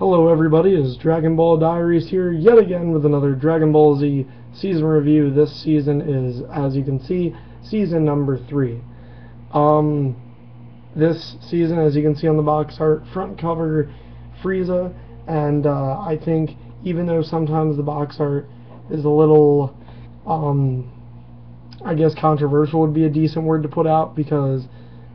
Hello everybody, it's Dragon Ball Diaries here yet again with another Dragon Ball Z season review. This season is, as you can see, season number 3. This season, as you can see on the box art, front cover Frieza, and I think even though sometimes the box art is a little, I guess controversial would be a decent word to put out, because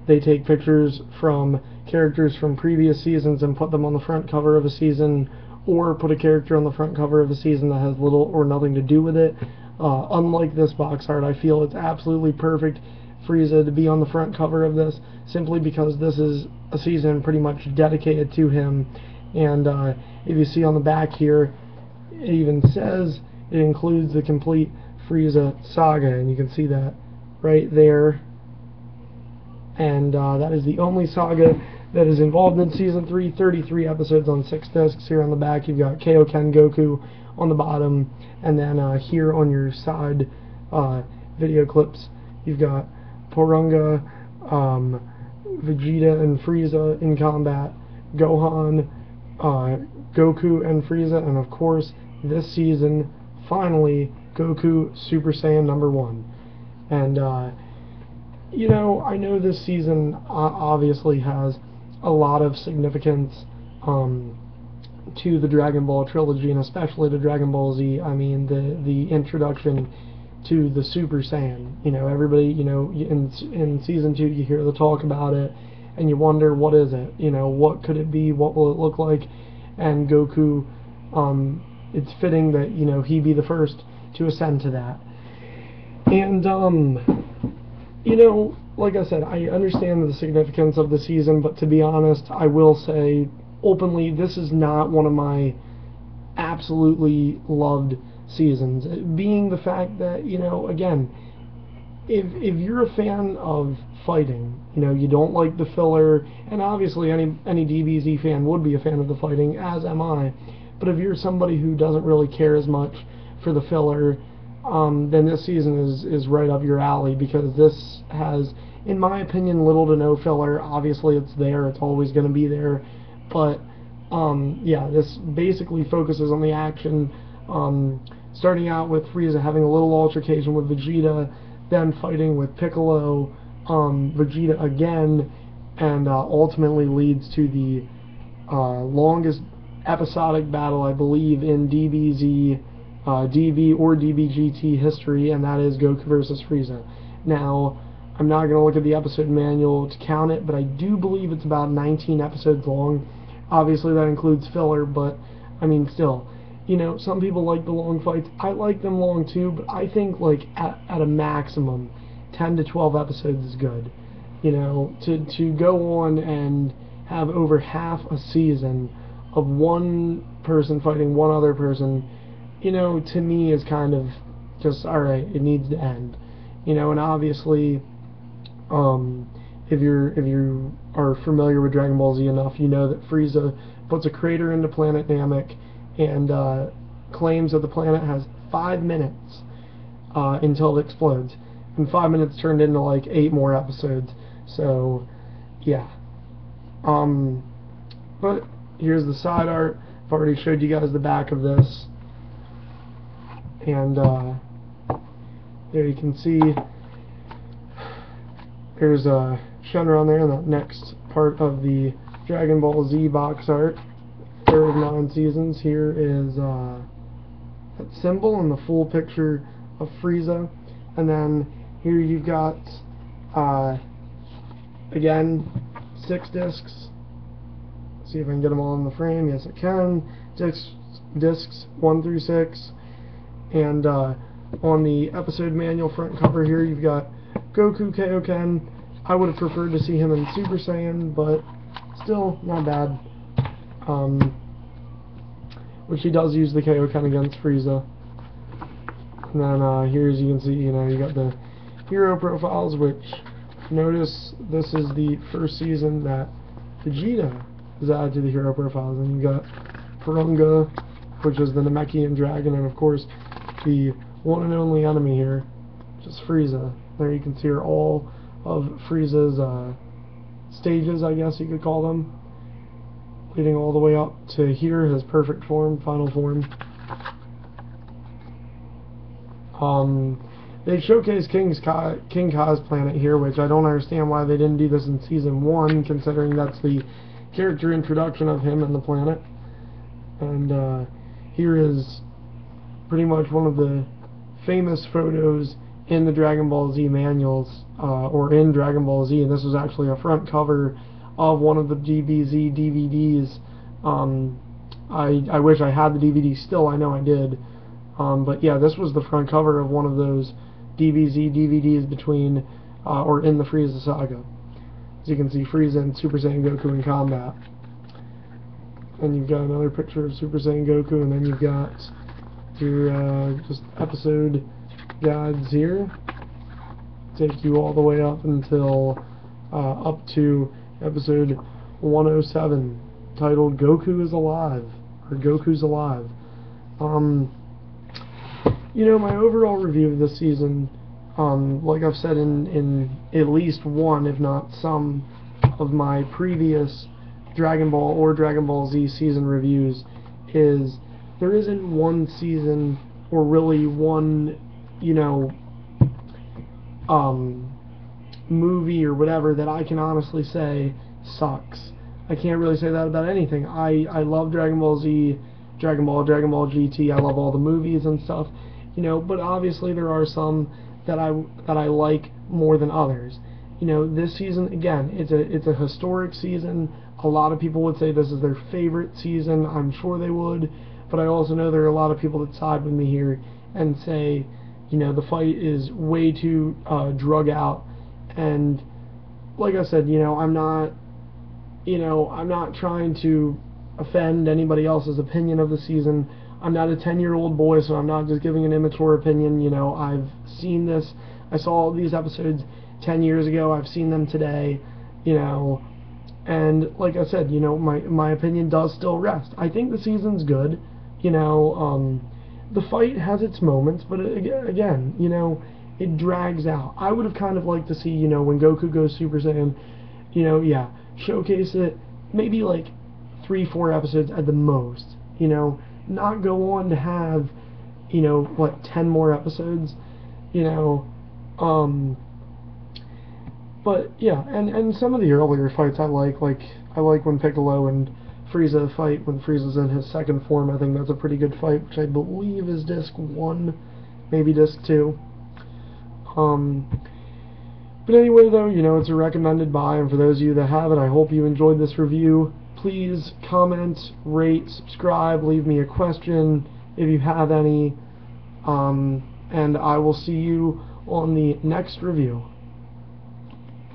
they take pictures from characters from previous seasons and put them on the front cover of a season, or put a character on the front cover of a season that has little or nothing to do with it. Unlike this box art, I feel it's absolutely perfect Frieza to be on the front cover of this, simply because this is a season pretty much dedicated to him. And if you see on the back here, it even says it includes the complete Frieza saga, and you can see that right there. And that is the only saga that is involved in Season 3, 33 episodes on 6 discs. Here on the back you've got Kaioken Goku on the bottom, and then here on your side video clips you've got Porunga, Vegeta and Frieza in combat, Gohan, Goku and Frieza, and of course this season, finally, Goku Super Saiyan number 1. And you know, I know this season obviously has a lot of significance to the Dragon Ball trilogy, and especially to Dragon Ball Z. I mean, the introduction to the Super Saiyan. You know, everybody, you know, in Season 2 you hear the talk about it, and you wonder, what is it? You know, what could it be? What will it look like? And Goku, it's fitting that, you know, he be the first to ascend to that. And, you know, like I said, I understand the significance of the season, but to be honest, I will say openly, this is not one of my absolutely loved seasons. Being the fact that, you know, again, if you're a fan of fighting, you know, you don't like the filler, and obviously any DBZ fan would be a fan of the fighting, as am I, but if you're somebody who doesn't really care as much for the filler, then this season is right up your alley, because this has, in my opinion, little to no filler. Obviously it's there, it's always going to be there, but yeah, this basically focuses on the action, starting out with Frieza having a little altercation with Vegeta, then fighting with Piccolo, Vegeta again, and ultimately leads to the longest episodic battle, I believe, in DBZ, DB or DBGT history, and that is Goku versus Frieza. Now, I'm not going to look at the episode manual to count it, but I do believe it's about 19 episodes long. Obviously that includes filler, but I mean, still, you know, some people like the long fights. I like them long too, but I think like at a maximum 10 to 12 episodes is good. You know, to go on and have over half a season of one person fighting one other person, you know, to me is kind of just, alright, it needs to end. You know, and obviously, if you are familiar with Dragon Ball Z enough, you know that Frieza puts a crater into planet Namek, and claims that the planet has 5 minutes until it explodes. And 5 minutes turned into like 8 more episodes. So, yeah. But here's the side art. I've already showed you guys the back of this. And there you can see there's Shenron there in the next part of the Dragon Ball Z box art. Third of 9 seasons. Here is that symbol and the full picture of Frieza. And then here you've got, again, 6 discs. See if I can get them all in the frame. Yes, I can. Discs 1 through 6. And on the episode manual front cover here, you've got Goku Kaioken. I would have preferred to see him in Super Saiyan, but still not bad. Which he does use the Kaioken against Frieza. And then here, as you can see, you know, you got the hero profiles, which, notice this is the first season that Vegeta is added to the hero profiles. And you got Porunga, which is the Namekian dragon, and of course the one and only enemy here, just Frieza. There you can see here all of Frieza's stages, I guess you could call them. leading all the way up to here, his perfect form, final form. They showcased King Ka's planet here, which I don't understand why they didn't do this in Season 1, considering that's the character introduction of him and the planet. And here is pretty much one of the famous photos in the Dragon Ball Z manuals, or in Dragon Ball Z, and this was actually a front cover of one of the DBZ DVDs. I wish I had the DVD still, I know I did. But yeah, this was the front cover of one of those DBZ DVDs between, or in the Frieza saga. As you can see, Frieza and Super Saiyan Goku in combat. And you've got another picture of Super Saiyan Goku, and then you've got your just episode guides here. Take you all the way up until up to episode 107, titled Goku is Alive, or Goku's Alive. You know, my overall review of this season, like I've said in at least one, if not some, of my previous Dragon Ball or Dragon Ball Z season reviews, is there isn't one season, or really one, you know, movie or whatever that I can honestly say sucks. I can't really say that about anything. I love Dragon Ball Z, Dragon Ball GT, I love all the movies and stuff, you know, but obviously there are some that I like more than others. You know, this season, again, it's a historic season. A lot of people would say this is their favorite season. I'm sure they would, but I also know there are a lot of people that side with me here and say, you know, the fight is way too drug out. And like I said, you know, I'm not trying to offend anybody else's opinion of the season. I'm not a 10-year-old boy, so I'm not just giving an immature opinion. You know, I've seen this. I saw these episodes 10 years ago. I've seen them today, you know, and like I said, you know, my opinion does still rest. I think the season's good. You know, the fight has its moments, but again, you know, it drags out. I would have kind of liked to see, you know, when Goku goes Super Saiyan, you know, yeah, showcase it, maybe like 3-4 episodes at the most, you know, not go on to have, you know, what, 10 more episodes, you know, but yeah, and some of the earlier fights I like when Piccolo and Frieza fight, when Frieza's in his second form. I think that's a pretty good fight, which I believe is Disc 1, maybe Disc 2. But anyway, though, you know, it's a recommended buy, and for those of you that have it, I hope you enjoyed this review. Please comment, rate, subscribe, leave me a question if you have any, and I will see you on the next review.